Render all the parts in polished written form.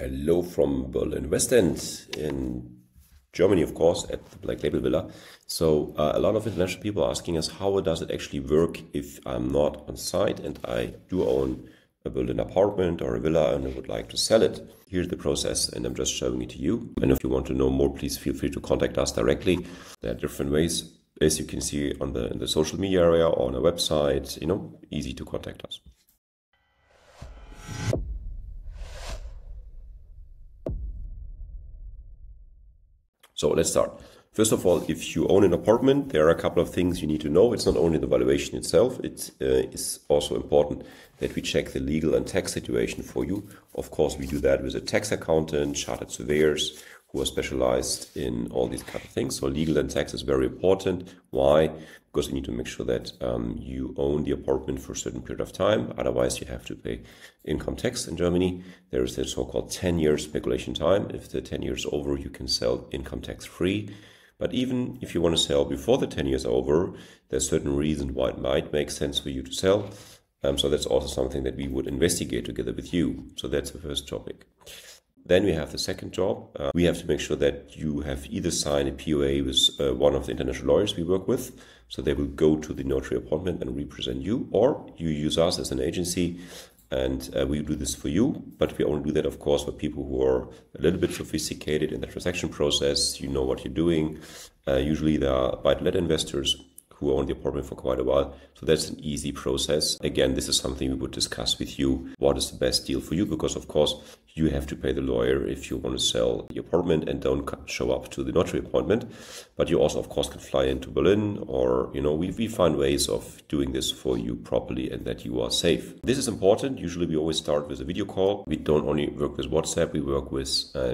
Hello from Berlin West End in Germany, of course, at the Black Label Villa. So a lot of international people are asking us, how does it actually work if I'm not on site and I do own a Berlin apartment or a villa and I would like to sell it? Here's the process and I'm just showing it to you. And if you want to know more, please feel free to contact us directly. There are different ways, as you can see on in the social media area or on our website, easy to contact us. So let's start. First of all, if you own an apartment, there are a couple of things you need to know. It's not only the valuation itself, it is also important that we check the legal and tax situation for you. Of course, we do that with a tax accountant, chartered surveyors who are specialized in all these kind of things. So legal and tax is very important. Why? Because you need to make sure that you own the apartment for a certain period of time. Otherwise, you have to pay income tax in Germany. There is the so-called 10-year speculation time. If the 10 years are over, you can sell income tax free. But even if you want to sell before the 10 years are over, there's certain reasons why it might make sense for you to sell. So that's also something that we would investigate together with you. So that's the first topic. Then we have the second job. We have to make sure that you have either signed a POA with one of the international lawyers we work with. So they will go to the notary appointment and represent you, or you use us as an agency and we do this for you. But we only do that, of course, for people who are a little bit sophisticated in the transaction process. You know what you're doing. Usually there are buy-to-let investors who own the apartment for quite a while. So that's an easy process. Again, this is something we would discuss with you. What is the best deal for you? Because of course, you have to pay the lawyer if you want to sell the apartment and don't show up to the notary appointment. But you also, of course, can fly into Berlin or, we find ways of doing this for you properly and that you are safe. This is important. Usually we always start with a video call. We don't only work with WhatsApp, we work with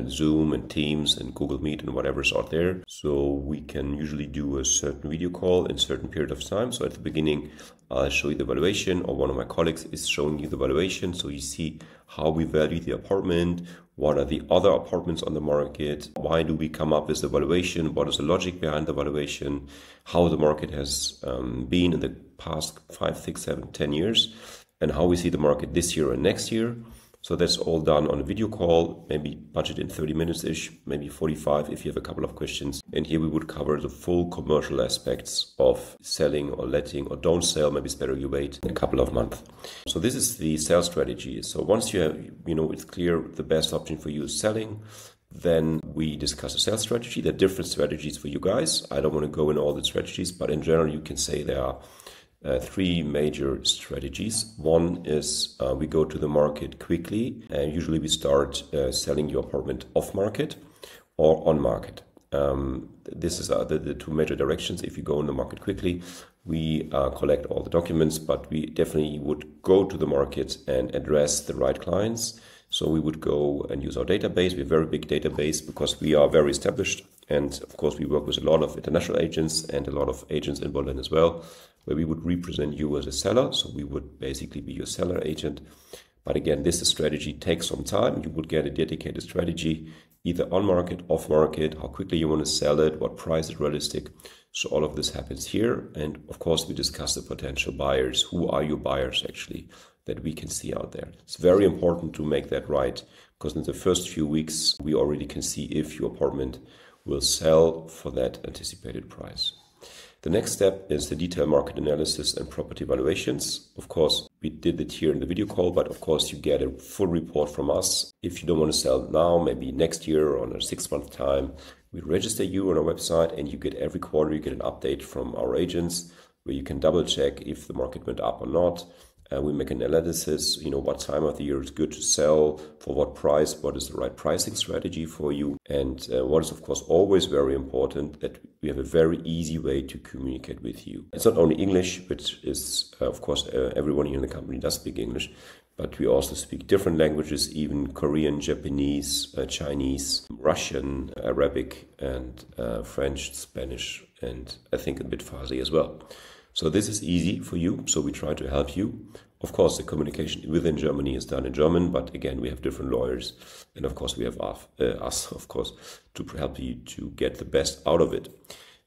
Zoom and Teams and Google Meet and whatever's out there. So we can usually do a certain video call in a certain period of time. So at the beginning, I'll show you the valuation, or one of my colleagues is showing you the valuation. So you see how we value the apartment, what are the other apartments on the market, why do we come up with the valuation, what is the logic behind the valuation, how the market has been in the past 5, 6, 7, 10 years, and how we see the market this year and next year. So that's all done on a video call, maybe budget in 30 minutes-ish, maybe 45 if you have a couple of questions. And here we would cover the full commercial aspects of selling or letting or don't sell. Maybe it's better you wait a couple of months. So this is the sales strategy. So once you have, it's clear the best option for you is selling, then we discuss a sales strategy. There are different strategies for you guys. I don't want to go in all the strategies, but in general, you can say there are three major strategies. One is we go to the market quickly, and usually we start selling your apartment off market or on market. This is the two major directions. If you go in the market quickly, we collect all the documents, but we definitely would go to the market and address the right clients. So we would go and use our database. We have a very big database because we are very established. And of course, we work with a lot of international agents and a lot of agents in Berlin as well, where we would represent you as a seller. So we would basically be your seller agent. But again, this strategy takes some time. You would get a dedicated strategy, either on market, off market, how quickly you want to sell it, what price is realistic. So all of this happens here. And of course, we discuss the potential buyers. Who are your buyers actually that we can see out there? It's very important to make that right, because in the first few weeks, we already can see if your apartment will sell for that anticipated price. The next step is the detailed market analysis and property valuations. Of course, we did it here in the video call, but of course you get a full report from us. If you don't want to sell now, maybe next year or in a 6-month time, we register you on our website and you get every quarter, you get an update from our agents where you can double check if the market went up or not. We make an analysis, what time of the year is good to sell, for what price, what is the right pricing strategy for you. And what is, of course, always very important, that we have a very easy way to communicate with you. It's not only English, which is, of course, everyone here in the company does speak English, but we also speak different languages, even Korean, Japanese, Chinese, Russian, Arabic, and French, Spanish, and I think a bit Farsi as well. So this is easy for you, so we try to help you. Of course, the communication within Germany is done in German, but again, we have different lawyers. And of course, we have us, of course, to help you to get the best out of it.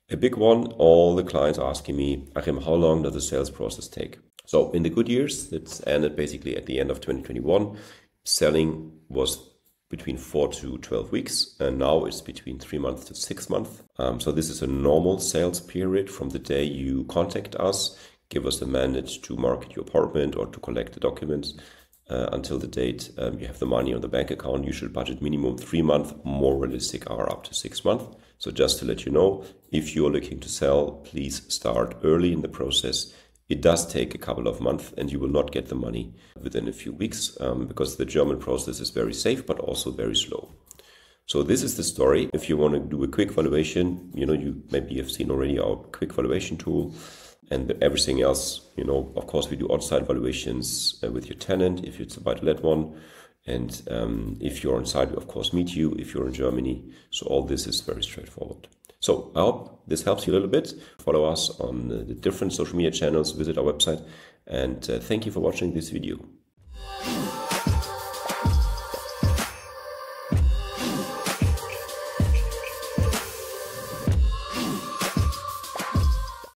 A big one, all the clients are asking me, Achim, how long does the sales process take? So in the good years, that ended basically at the end of 2021, selling was between 4 to 12 weeks, and now it's between 3 months to 6 months. So this is a normal sales period from the day you contact us, give us the mandate to market your apartment or to collect the documents, until the date you have the money on the bank account. You should budget minimum 3 months, more realistic are up to 6 months. So just to let you know, if you're looking to sell, please start early in the process. It does take a couple of months and you will not get the money within a few weeks, because the German process is very safe but also very slow. So this is the story. If you want to do a quick valuation, you maybe have seen already our quick valuation tool. And everything else, of course, we do outside valuations with your tenant if it's a buy-to-let one. And if you're on site, we of course meet you if you're in Germany. So all this is very straightforward. So I hope this helps you a little bit. Follow us on the different social media channels, visit our website, and thank you for watching this video.